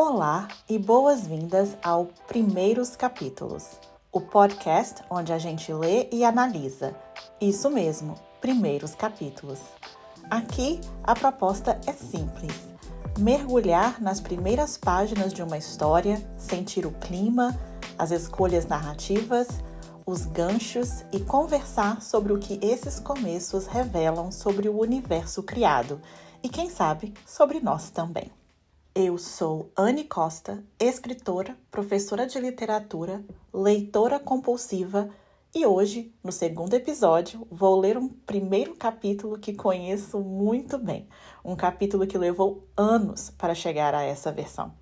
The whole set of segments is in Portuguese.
Olá e boas-vindas ao Primeiros Capítulos, o podcast onde a gente lê e analisa. Isso mesmo, primeiros capítulos. Aqui a proposta é simples: mergulhar nas primeiras páginas de uma história, sentir o clima, as escolhas narrativas, os ganchos e conversar sobre o que esses começos revelam sobre o universo criado e, quem sabe, sobre nós também. Eu sou Anne Costa, escritora, professora de literatura, leitora compulsiva e hoje, no segundo episódio, vou ler um primeiro capítulo que conheço muito bem. Um capítulo que levou anos para chegar a essa versão.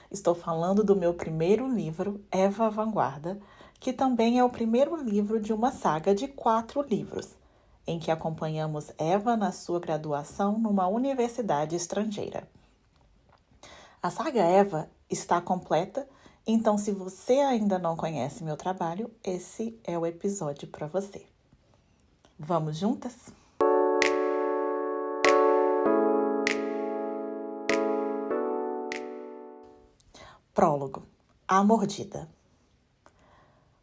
Estou falando do meu primeiro livro, Eva Vanguarda, que também é o primeiro livro de uma saga de 4 livros, em que acompanhamos Eva na sua graduação numa universidade estrangeira. A saga Eva está completa, então se você ainda não conhece meu trabalho, esse é o episódio para você. Vamos juntas? Prólogo. A Mordida.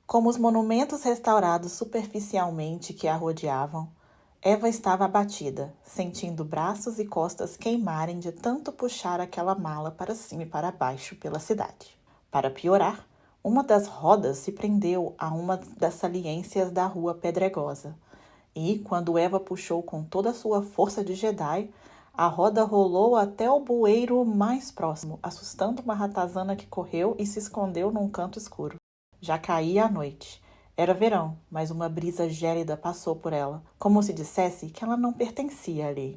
Como os monumentos restaurados superficialmente que a rodeavam, Eva estava abatida, sentindo braços e costas queimarem de tanto puxar aquela mala para cima e para baixo pela cidade. Para piorar, uma das rodas se prendeu a uma das saliências da rua pedregosa, e, quando Eva puxou com toda a sua força de Jedi, a roda rolou até o bueiro mais próximo, assustando uma ratazana que correu e se escondeu num canto escuro. Já caía a noite. Era verão, mas uma brisa gélida passou por ela, como se dissesse que ela não pertencia ali.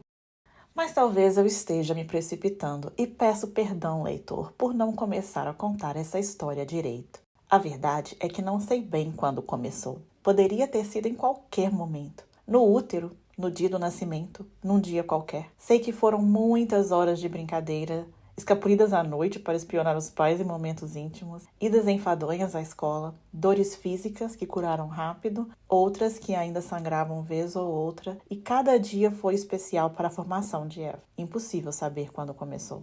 Mas talvez eu esteja me precipitando e peço perdão, leitor, por não começar a contar essa história direito. A verdade é que não sei bem quando começou. Poderia ter sido em qualquer momento. No útero, no dia do nascimento, num dia qualquer. Sei que foram muitas horas de brincadeira, escapulidas à noite para espionar os pais em momentos íntimos, idas enfadonhas à escola, dores físicas que curaram rápido, outras que ainda sangravam vez ou outra, e cada dia foi especial para a formação de Eva. Impossível saber quando começou.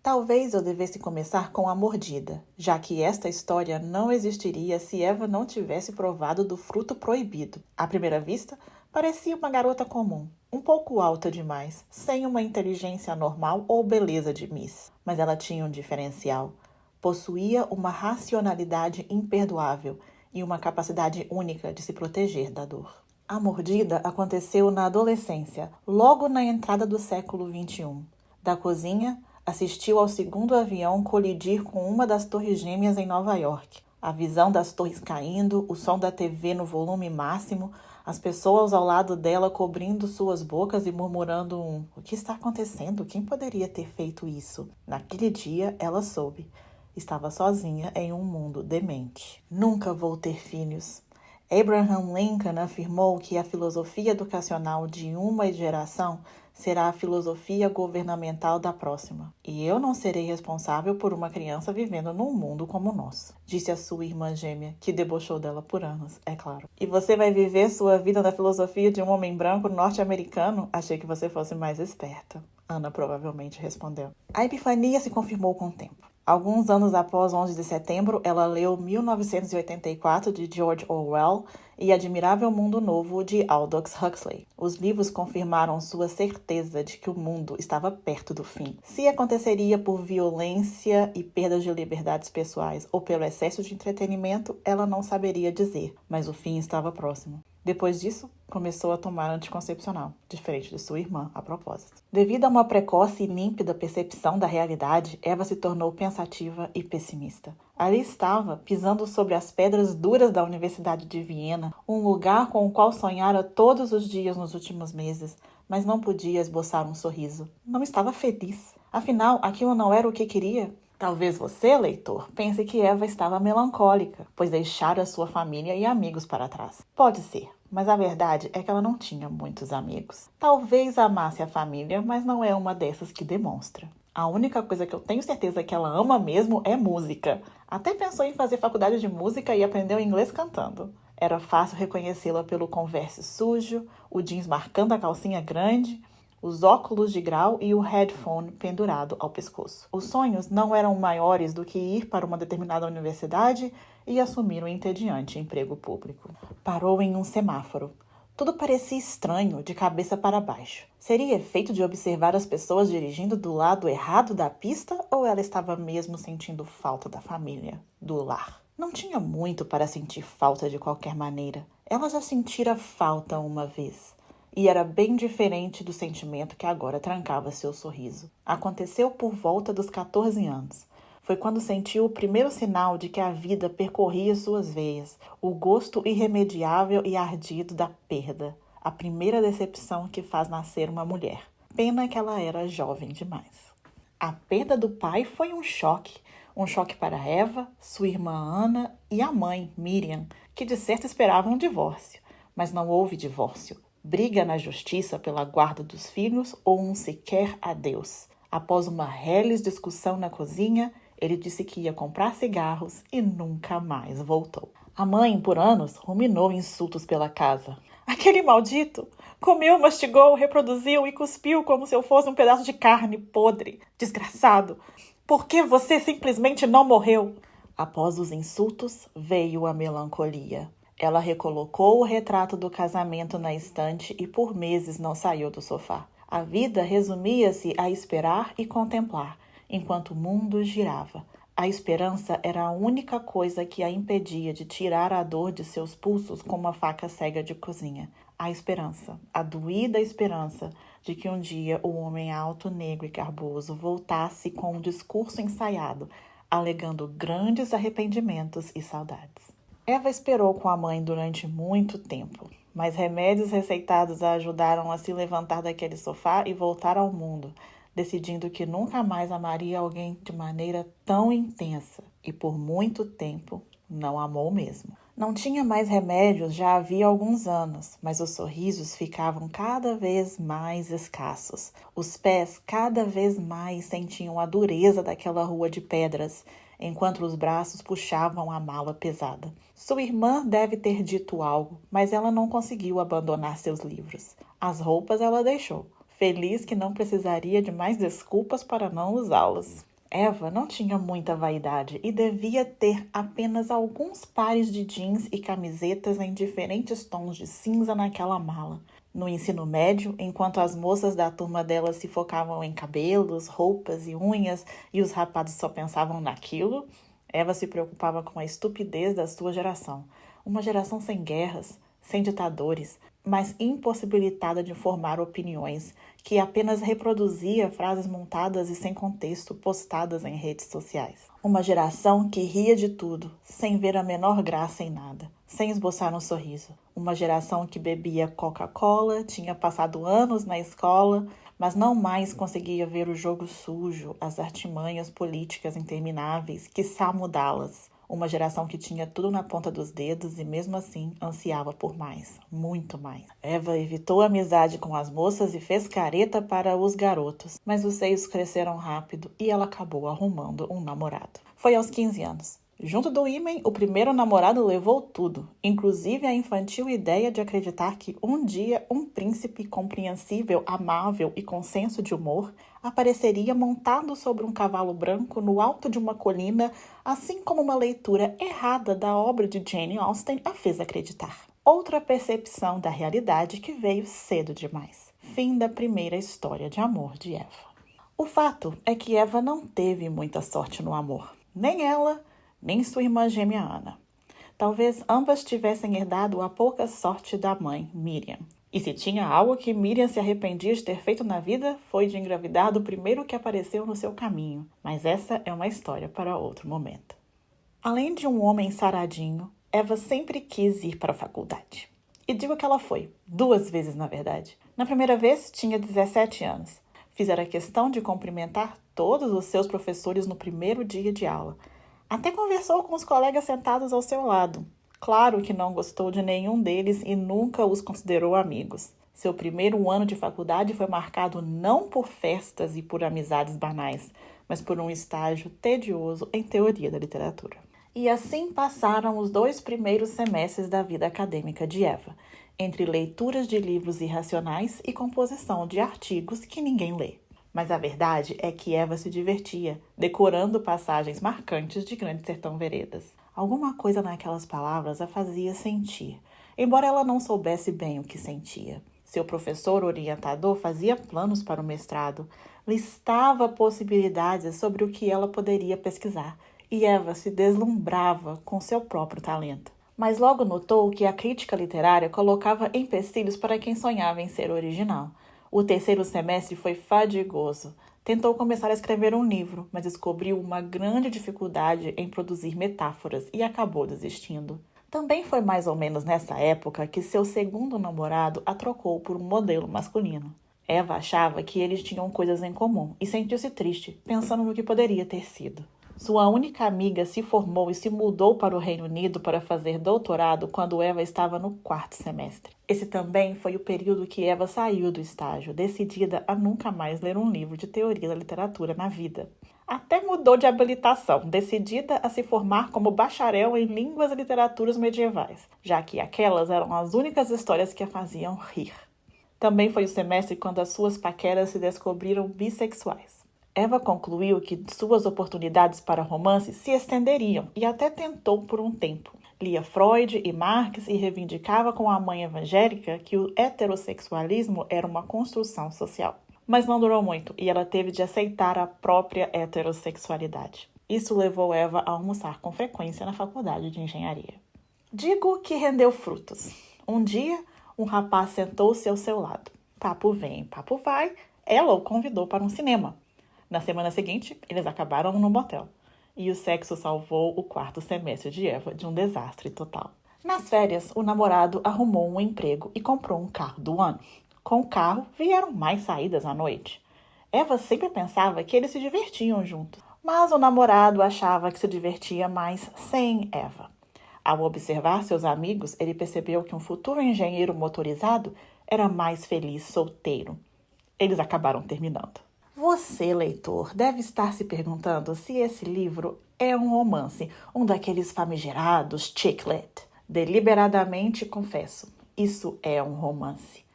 Talvez eu devesse começar com a mordida, já que esta história não existiria se Eva não tivesse provado do fruto proibido. À primeira vista, parecia uma garota comum, um pouco alta demais, sem uma inteligência normal ou beleza de Miss. Mas ela tinha um diferencial. Possuía uma racionalidade imperdoável e uma capacidade única de se proteger da dor. A mordida aconteceu na adolescência, logo na entrada do século XXI. Da cozinha, assistiu ao segundo avião colidir com uma das torres gêmeas em Nova York. A visão das torres caindo, o som da TV no volume máximo, as pessoas ao lado dela cobrindo suas bocas e murmurando o que está acontecendo? Quem poderia ter feito isso? Naquele dia, ela soube. Estava sozinha em um mundo demente. Nunca vou ter filhos. Abraham Lincoln afirmou que a filosofia educacional de uma geração será a filosofia governamental da próxima. E eu não serei responsável por uma criança vivendo num mundo como o nosso, disse a sua irmã gêmea, que debochou dela por anos, é claro. E você vai viver sua vida na filosofia de um homem branco norte-americano? Achei que você fosse mais esperta. Ana provavelmente respondeu. A epifania se confirmou com o tempo. Alguns anos após 11 de setembro, ela leu 1984, de George Orwell, e Admirável Mundo Novo, de Aldous Huxley. Os livros confirmaram sua certeza de que o mundo estava perto do fim. Se aconteceria por violência e perdas de liberdades pessoais ou pelo excesso de entretenimento, ela não saberia dizer, mas o fim estava próximo. Depois disso, começou a tomar anticoncepcional, diferente de sua irmã, a propósito. Devido a uma precoce e límpida percepção da realidade, Eva se tornou pensativa e pessimista. Ali estava, pisando sobre as pedras duras da Universidade de Viena, um lugar com o qual sonhara todos os dias nos últimos meses, mas não podia esboçar um sorriso. Não estava feliz. Afinal, aquilo não era o que queria. Talvez você, leitor, pense que Eva estava melancólica, pois deixara sua família e amigos para trás. Pode ser, mas a verdade é que ela não tinha muitos amigos. Talvez amasse a família, mas não é uma dessas que demonstra. A única coisa que eu tenho certeza que ela ama mesmo é música. Até pensou em fazer faculdade de música e aprendeu inglês cantando. Era fácil reconhecê-la pelo Converse sujo, o jeans marcando a calcinha grande, os óculos de grau e o headphone pendurado ao pescoço. Os sonhos não eram maiores do que ir para uma determinada universidade e assumir um entediante emprego público. Parou em um semáforo. Tudo parecia estranho, de cabeça para baixo. Seria efeito de observar as pessoas dirigindo do lado errado da pista ou ela estava mesmo sentindo falta da família, do lar? Não tinha muito para sentir falta de qualquer maneira. Ela já sentira falta uma vez. E era bem diferente do sentimento que agora trancava seu sorriso. Aconteceu por volta dos 14 anos. Foi quando sentiu o primeiro sinal de que a vida percorria suas veias, o gosto irremediável e ardido da perda, a primeira decepção que faz nascer uma mulher. Pena que ela era jovem demais. A perda do pai foi um choque para Eva, sua irmã Ana e a mãe, Miriam, que de certo esperavam um divórcio. Mas não houve divórcio, briga na justiça pela guarda dos filhos ou um sequer adeus. Após uma reles discussão na cozinha, ele disse que ia comprar cigarros e nunca mais voltou. A mãe, por anos, ruminou insultos pela casa. Aquele maldito! Comeu, mastigou, reproduziu e cuspiu como se eu fosse um pedaço de carne podre. Desgraçado! Por que você simplesmente não morreu? Após os insultos, veio a melancolia. Ela recolocou o retrato do casamento na estante e por meses não saiu do sofá. A vida resumia-se a esperar e contemplar, enquanto o mundo girava. A esperança era a única coisa que a impedia de tirar a dor de seus pulsos com uma faca cega de cozinha. A esperança, a doída esperança de que um dia o homem alto, negro e garboso voltasse com um discurso ensaiado, alegando grandes arrependimentos e saudades. Eva esperou com a mãe durante muito tempo, mas remédios receitados a ajudaram a se levantar daquele sofá e voltar ao mundo, decidindo que nunca mais amaria alguém de maneira tão intensa e por muito tempo não amou mesmo. Não tinha mais remédios já havia alguns anos, mas os sorrisos ficavam cada vez mais escassos. Os pés cada vez mais sentiam a dureza daquela rua de pedras, enquanto os braços puxavam a mala pesada. Sua irmã deve ter dito algo, mas ela não conseguiu abandonar seus livros. As roupas ela deixou, feliz que não precisaria de mais desculpas para não usá-las. Eva não tinha muita vaidade e devia ter apenas alguns pares de jeans e camisetas em diferentes tons de cinza naquela mala. No ensino médio, enquanto as moças da turma dela se focavam em cabelos, roupas e unhas e os rapazes só pensavam naquilo, Eva se preocupava com a estupidez da sua geração. Uma geração sem guerras, sem ditadores, mas impossibilitada de formar opiniões, que apenas reproduzia frases montadas e sem contexto postadas em redes sociais. Uma geração que ria de tudo, sem ver a menor graça em nada, sem esboçar um sorriso. Uma geração que bebia Coca-Cola, tinha passado anos na escola, mas não mais conseguia ver o jogo sujo, as artimanhas políticas intermináveis, quiçá mudá-las. Uma geração que tinha tudo na ponta dos dedos e mesmo assim ansiava por mais, muito mais. Eva evitou a amizade com as moças e fez careta para os garotos, mas os seios cresceram rápido e ela acabou arrumando um namorado. Foi aos 15 anos. Junto do ímã, o primeiro namorado levou tudo, inclusive a infantil ideia de acreditar que um dia um príncipe compreensível, amável e com senso de humor apareceria montado sobre um cavalo branco no alto de uma colina, assim como uma leitura errada da obra de Jane Austen a fez acreditar. Outra percepção da realidade que veio cedo demais. Fim da primeira história de amor de Eva. O fato é que Eva não teve muita sorte no amor. Nem ela, nem sua irmã gêmea Ana. Talvez ambas tivessem herdado a pouca sorte da mãe, Miriam. E se tinha algo que Miriam se arrependia de ter feito na vida, foi de engravidar do primeiro que apareceu no seu caminho. Mas essa é uma história para outro momento. Além de um homem saradinho, Eva sempre quis ir para a faculdade. E digo que ela foi, 2 vezes na verdade. Na primeira vez, tinha 17 anos. Fizera questão de cumprimentar todos os seus professores no primeiro dia de aula. Até conversou com os colegas sentados ao seu lado. Claro que não gostou de nenhum deles e nunca os considerou amigos. Seu primeiro ano de faculdade foi marcado não por festas e por amizades banais, mas por um estágio tedioso em teoria da literatura. E assim passaram os 2 primeiros semestres da vida acadêmica de Eva. entre leituras de livros irracionais e composição de artigos que ninguém lê. Mas a verdade é que Eva se divertia, decorando passagens marcantes de Grande Sertão Veredas. Alguma coisa naquelas palavras a fazia sentir, embora ela não soubesse bem o que sentia. Seu professor orientador fazia planos para o mestrado, listava possibilidades sobre o que ela poderia pesquisar, e Eva se deslumbrava com seu próprio talento. Mas logo notou que a crítica literária colocava empecilhos para quem sonhava em ser original. O terceiro semestre foi fadigoso. Tentou começar a escrever um livro, mas descobriu uma grande dificuldade em produzir metáforas e acabou desistindo. Também foi mais ou menos nessa época que seu segundo namorado a trocou por um modelo masculino. Eva achava que eles tinham coisas em comum e sentiu-se triste, pensando no que poderia ter sido. Sua única amiga se formou e se mudou para o Reino Unido para fazer doutorado quando Eva estava no 4º semestre. Esse também foi o período que Eva saiu do estágio, decidida a nunca mais ler um livro de teoria da literatura na vida. Até mudou de habilitação, decidida a se formar como bacharel em línguas e literaturas medievais, já que aquelas eram as únicas histórias que a faziam rir. Também foi o semestre quando as suas paqueras se descobriram bissexuais. Eva concluiu que suas oportunidades para romance se estenderiam e até tentou por um tempo. Lia Freud e Marx e reivindicava com a mãe evangélica que o heterossexualismo era uma construção social. Mas não durou muito e ela teve de aceitar a própria heterossexualidade. Isso levou Eva a almoçar com frequência na faculdade de engenharia. Digo que rendeu frutos. Um dia, um rapaz sentou-se ao seu lado. Papo vem, papo vai, ela o convidou para um cinema. Na semana seguinte, eles acabaram no motel. E o sexo salvou o 4º semestre de Eva de um desastre total. Nas férias, o namorado arrumou um emprego e comprou um carro do ano. Com o carro, vieram mais saídas à noite. Eva sempre pensava que eles se divertiam juntos. Mas o namorado achava que se divertia mais sem Eva. Ao observar seus amigos, ele percebeu que um futuro engenheiro motorizado era mais feliz solteiro. Eles acabaram terminando. Você, leitor, deve estar se perguntando se esse livro é um romance, um daqueles famigerados chick lit. Deliberadamente confesso, isso é um romance.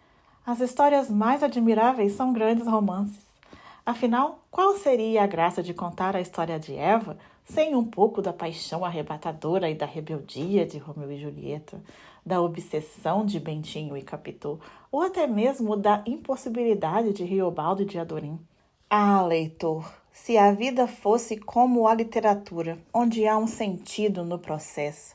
As histórias mais admiráveis são grandes romances. Afinal, qual seria a graça de contar a história de Eva sem um pouco da paixão arrebatadora e da rebeldia de Romeu e Julieta, da obsessão de Bentinho e Capitô, ou até mesmo da impossibilidade de Riobaldo e de Adorim? Ah, leitor, se a vida fosse como a literatura, onde há um sentido no processo.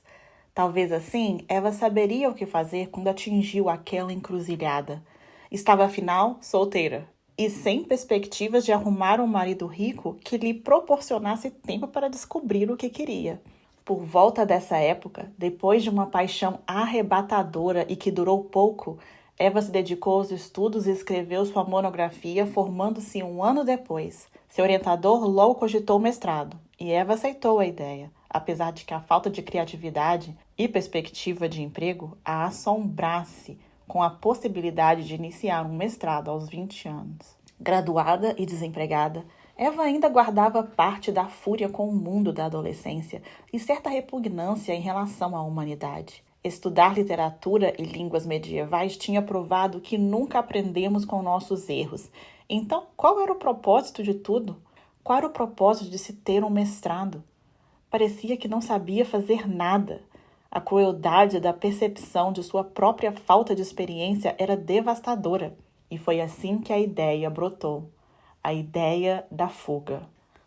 Talvez assim, Eva saberia o que fazer quando atingiu aquela encruzilhada. Estava, afinal, solteira e sem perspectivas de arrumar um marido rico que lhe proporcionasse tempo para descobrir o que queria. Por volta dessa época, depois de uma paixão arrebatadora e que durou pouco, Eva se dedicou aos estudos e escreveu sua monografia, formando-se um ano depois. Seu orientador logo cogitou o mestrado, e Eva aceitou a ideia, apesar de que a falta de criatividade e perspectiva de emprego a assombrasse com a possibilidade de iniciar um mestrado aos 20 anos. Graduada e desempregada, Eva ainda guardava parte da fúria com o mundo da adolescência e certa repugnância em relação à humanidade. Estudar literatura e línguas medievais tinha provado que nunca aprendemos com nossos erros. Então, qual era o propósito de tudo? Qual era o propósito de se ter um mestrado? Parecia que não sabia fazer nada. A crueldade da percepção de sua própria falta de experiência era devastadora. E foi assim que a ideia brotou. A ideia da fuga.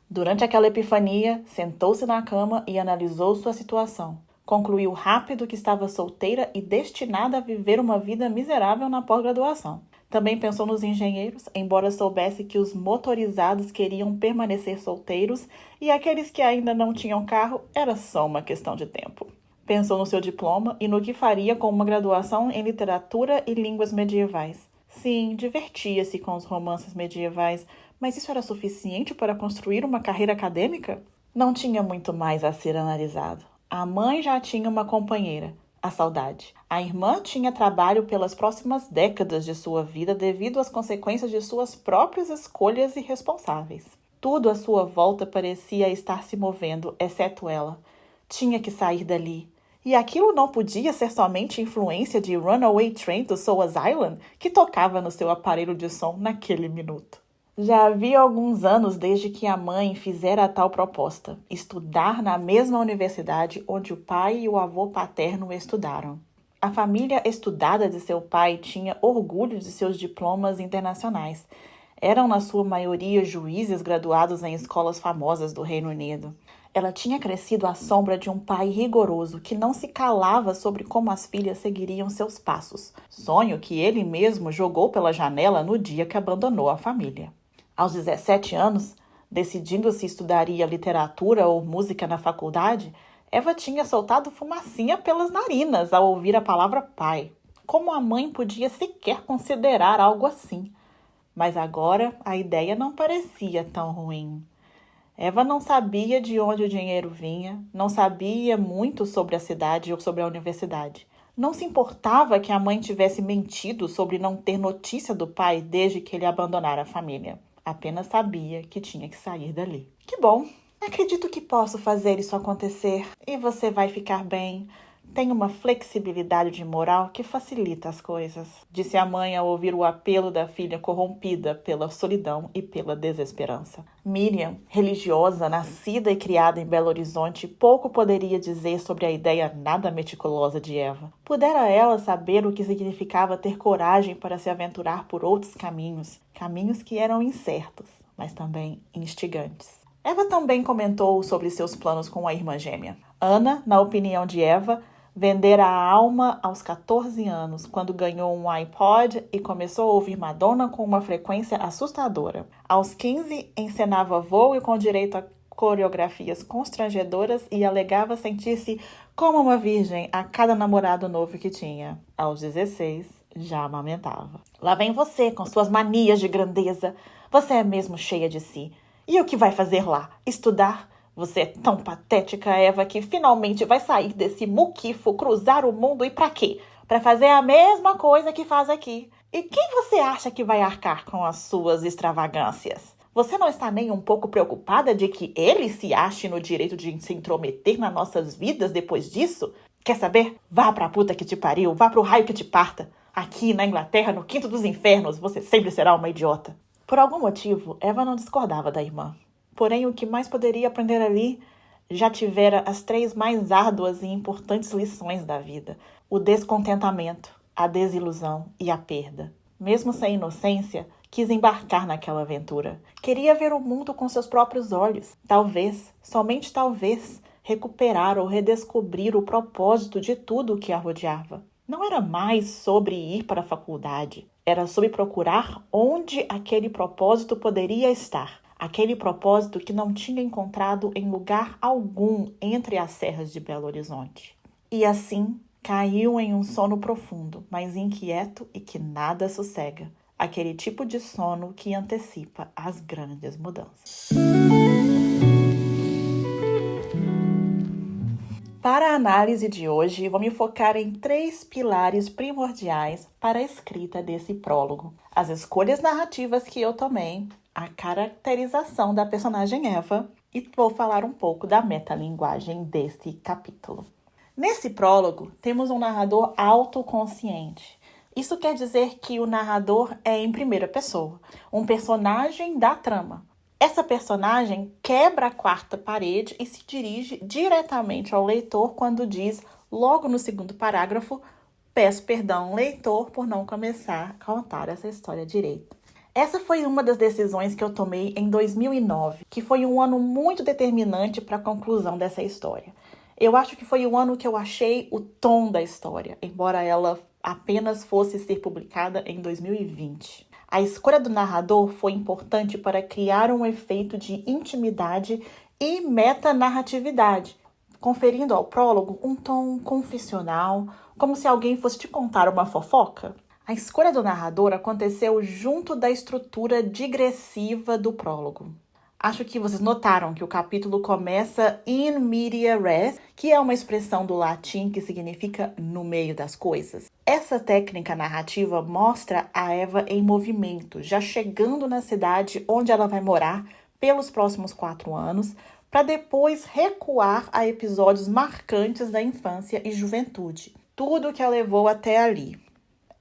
Durante aquela epifania, sentou-se na cama e analisou sua situação. Concluiu rápido que estava solteira e destinada a viver uma vida miserável na pós-graduação. Também pensou nos engenheiros, embora soubesse que os motorizados queriam permanecer solteiros e aqueles que ainda não tinham carro era só uma questão de tempo. Pensou no seu diploma e no que faria com uma graduação em literatura e línguas medievais. Sim, divertia-se com os romances medievais, mas isso era suficiente para construir uma carreira acadêmica? Não tinha muito mais a ser analisado. A mãe já tinha uma companheira, a saudade. A irmã tinha trabalho pelas próximas décadas de sua vida devido às consequências de suas próprias escolhas irresponsáveis. Tudo à sua volta parecia estar se movendo, exceto ela. Tinha que sair dali. E aquilo não podia ser somente influência de Runaway Train to Soul's Island, que tocava no seu aparelho de som naquele minuto. Já havia alguns anos desde que a mãe fizera a tal proposta, estudar na mesma universidade onde o pai e o avô paterno estudaram. A família estudada de seu pai tinha orgulho de seus diplomas internacionais. Eram, na sua maioria, juízes graduados em escolas famosas do Reino Unido. Ela tinha crescido à sombra de um pai rigoroso que não se calava sobre como as filhas seguiriam seus passos, sonho que ele mesmo jogou pela janela no dia que abandonou a família. Aos 17 anos, decidindo se estudaria literatura ou música na faculdade, Eva tinha soltado fumacinha pelas narinas ao ouvir a palavra pai. Como a mãe podia sequer considerar algo assim? Mas agora a ideia não parecia tão ruim. Eva não sabia de onde o dinheiro vinha, não sabia muito sobre a cidade ou sobre a universidade. Não se importava que a mãe tivesse mentido sobre não ter notícia do pai desde que ele abandonara a família. Apenas sabia que tinha que sair dali. Que bom! Acredito que posso fazer isso acontecer e você vai ficar bem. Tem uma flexibilidade de moral que facilita as coisas, disse a mãe ao ouvir o apelo da filha corrompida pela solidão e pela desesperança. Miriam, religiosa, nascida e criada em Belo Horizonte, pouco poderia dizer sobre a ideia nada meticulosa de Eva. Pudera ela saber o que significava ter coragem para se aventurar por outros caminhos, caminhos que eram incertos, mas também instigantes. Eva também comentou sobre seus planos com a irmã gêmea. Ana, na opinião de Eva, vendera a alma aos 14 anos, quando ganhou um iPod e começou a ouvir Madonna com uma frequência assustadora. Aos 15, encenava voo com direito a coreografias constrangedoras e alegava sentir-se como uma virgem a cada namorado novo que tinha. Aos 16, já amamentava. Lá vem você com suas manias de grandeza. Você é mesmo cheia de si. E o que vai fazer lá? Estudar? Você é tão patética, Eva, que finalmente vai sair desse muquifo, cruzar o mundo e pra quê? Pra fazer a mesma coisa que faz aqui. E quem você acha que vai arcar com as suas extravagâncias? Você não está nem um pouco preocupada de que ele se ache no direito de se intrometer nas nossas vidas depois disso? Quer saber? Vá pra puta que te pariu, vá pro raio que te parta. Aqui na Inglaterra, no quinto dos infernos, você sempre será uma idiota. Por algum motivo, Eva não discordava da irmã. Porém, o que mais poderia aprender ali já tivera as 3 mais árduas e importantes lições da vida: o descontentamento, a desilusão e a perda. Mesmo sem inocência, quis embarcar naquela aventura. Queria ver o mundo com seus próprios olhos. Talvez, somente talvez, recuperar ou redescobrir o propósito de tudo o que a rodeava. Não era mais sobre ir para a faculdade. Era sobre procurar onde aquele propósito poderia estar. Aquele propósito que não tinha encontrado em lugar algum entre as serras de Belo Horizonte. E assim, caiu em um sono profundo, mas inquieto e que nada sossega. Aquele tipo de sono que antecipa as grandes mudanças. Para a análise de hoje, vou me focar em 3 pilares primordiais para a escrita desse prólogo. As escolhas narrativas que eu tomei, a caracterização da personagem Eva e vou falar um pouco da metalinguagem desse capítulo. Nesse prólogo, temos um narrador autoconsciente. Isso quer dizer que o narrador é em primeira pessoa, um personagem da trama. Essa personagem quebra a 4ª parede e se dirige diretamente ao leitor quando diz, logo no 2º parágrafo, peço perdão, leitor, por não começar a contar essa história direito. Essa foi uma das decisões que eu tomei em 2009, que foi um ano muito determinante para a conclusão dessa história. Eu acho que foi o ano que eu achei o tom da história, embora ela apenas fosse ser publicada em 2020. A escolha do narrador foi importante para criar um efeito de intimidade e metanarratividade, conferindo ao prólogo um tom confessional, como se alguém fosse te contar uma fofoca. A escolha do narrador aconteceu junto da estrutura digressiva do prólogo. Acho que vocês notaram que o capítulo começa in media res, que é uma expressão do latim que significa no meio das coisas. Essa técnica narrativa mostra a Eva em movimento, já chegando na cidade onde ela vai morar pelos próximos 4 anos, para depois recuar a episódios marcantes da infância e juventude. Tudo que a levou até ali.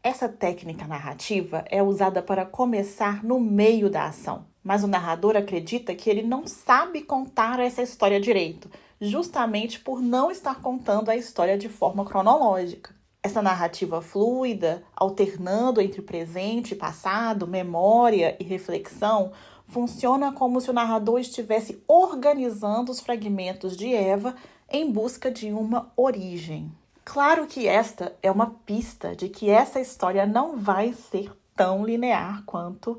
Essa técnica narrativa é usada para começar no meio da ação, mas o narrador acredita que ele não sabe contar essa história direito, justamente por não estar contando a história de forma cronológica. Essa narrativa fluida, alternando entre presente e passado, memória e reflexão, funciona como se o narrador estivesse organizando os fragmentos de Eva em busca de uma origem. Claro que esta é uma pista de que essa história não vai ser tão linear quanto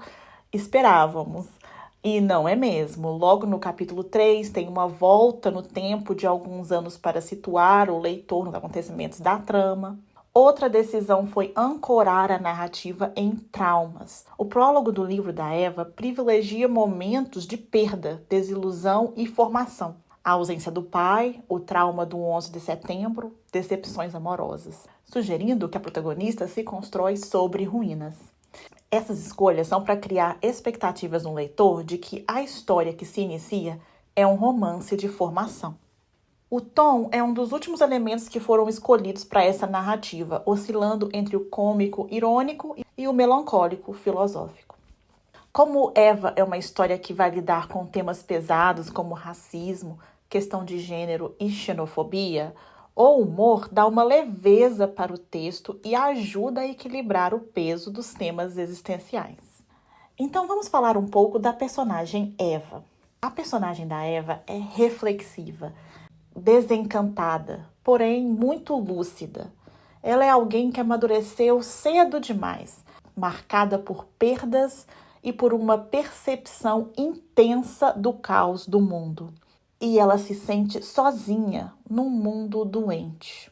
esperávamos. E não é mesmo. Logo no capítulo 3, tem uma volta no tempo de alguns anos para situar o leitor nos acontecimentos da trama. Outra decisão foi ancorar a narrativa em traumas. O prólogo do livro da Eva privilegia momentos de perda, desilusão e formação. A ausência do pai, o trauma do 11 de setembro, decepções amorosas, sugerindo que a protagonista se constrói sobre ruínas. Essas escolhas são para criar expectativas no leitor de que a história que se inicia é um romance de formação. O tom é um dos últimos elementos que foram escolhidos para essa narrativa, oscilando entre o cômico irônico e o melancólico filosófico. Como Eva é uma história que vai lidar com temas pesados como racismo, questão de gênero e xenofobia, o humor dá uma leveza para o texto e ajuda a equilibrar o peso dos temas existenciais. Então vamos falar um pouco da personagem Eva. A personagem da Eva é reflexiva, desencantada, porém muito lúcida. Ela é alguém que amadureceu cedo demais, marcada por perdas e por uma percepção intensa do caos do mundo. E ela se sente sozinha num mundo doente.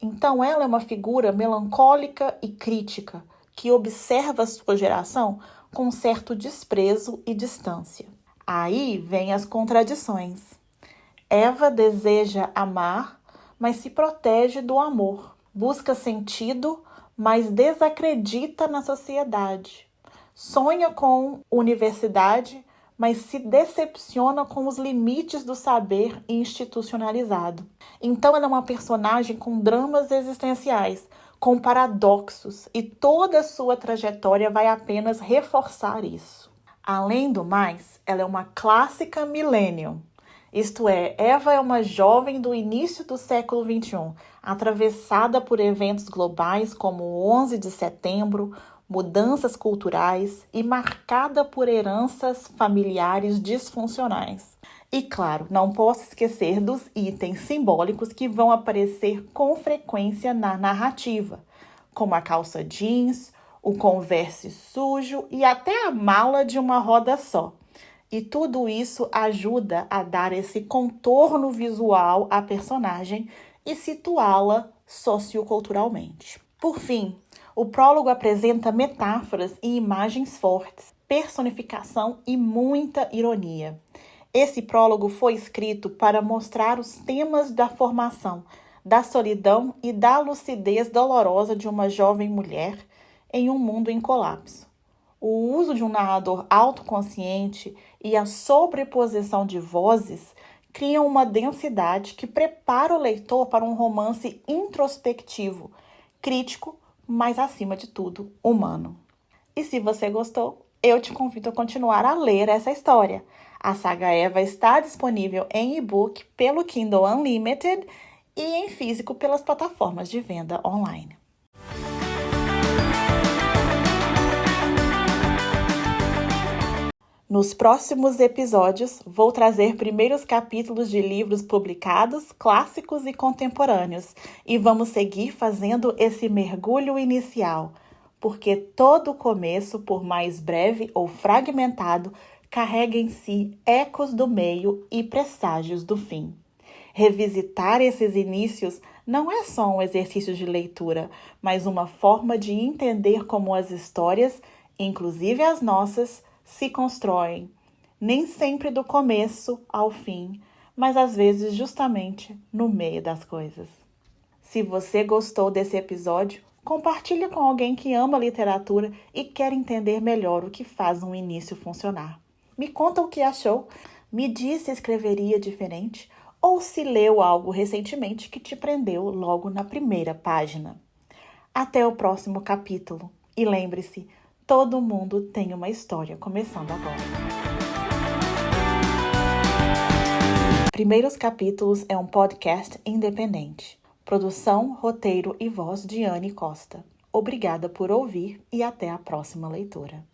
Então ela é uma figura melancólica e crítica, que observa a sua geração com certo desprezo e distância. Aí vem as contradições. Eva deseja amar, mas se protege do amor. Busca sentido, mas desacredita na sociedade. Sonha com universidade, mas se decepciona com os limites do saber institucionalizado. Então ela é uma personagem com dramas existenciais, com paradoxos, e toda a sua trajetória vai apenas reforçar isso. Além do mais, ela é uma clássica millennium. Isto é, Eva é uma jovem do início do século XXI, atravessada por eventos globais como o 11 de setembro, mudanças culturais e marcada por heranças familiares disfuncionais. E claro, não posso esquecer dos itens simbólicos que vão aparecer com frequência na narrativa, como a calça jeans, o Converse sujo e até a mala de uma roda só. E tudo isso ajuda a dar esse contorno visual à personagem e situá-la socioculturalmente. Por fim, o prólogo apresenta metáforas e imagens fortes, personificação e muita ironia. Esse prólogo foi escrito para mostrar os temas da formação, da solidão e da lucidez dolorosa de uma jovem mulher em um mundo em colapso. O uso de um narrador autoconsciente e a sobreposição de vozes criam uma densidade que prepara o leitor para um romance introspectivo, crítico, mas acima de tudo, humano. E se você gostou, eu te convido a continuar a ler essa história. A saga Eva está disponível em e-book pelo Kindle Unlimited e em físico pelas plataformas de venda online. Nos próximos episódios, vou trazer primeiros capítulos de livros publicados, clássicos e contemporâneos, e vamos seguir fazendo esse mergulho inicial, porque todo começo, por mais breve ou fragmentado, carrega em si ecos do meio e presságios do fim. Revisitar esses inícios não é só um exercício de leitura, mas uma forma de entender como as histórias, inclusive as nossas, se constroem, nem sempre do começo ao fim, mas às vezes justamente no meio das coisas. Se você gostou desse episódio, compartilhe com alguém que ama literatura e quer entender melhor o que faz um início funcionar. Me conta o que achou. Me diz se escreveria diferente ou se leu algo recentemente que te prendeu logo na primeira página. Até o próximo capítulo. E lembre-se, todo mundo tem uma história começando agora. Primeiros Capítulos é um podcast independente. Produção, roteiro e voz de Anne Costa. Obrigada por ouvir e até a próxima leitura.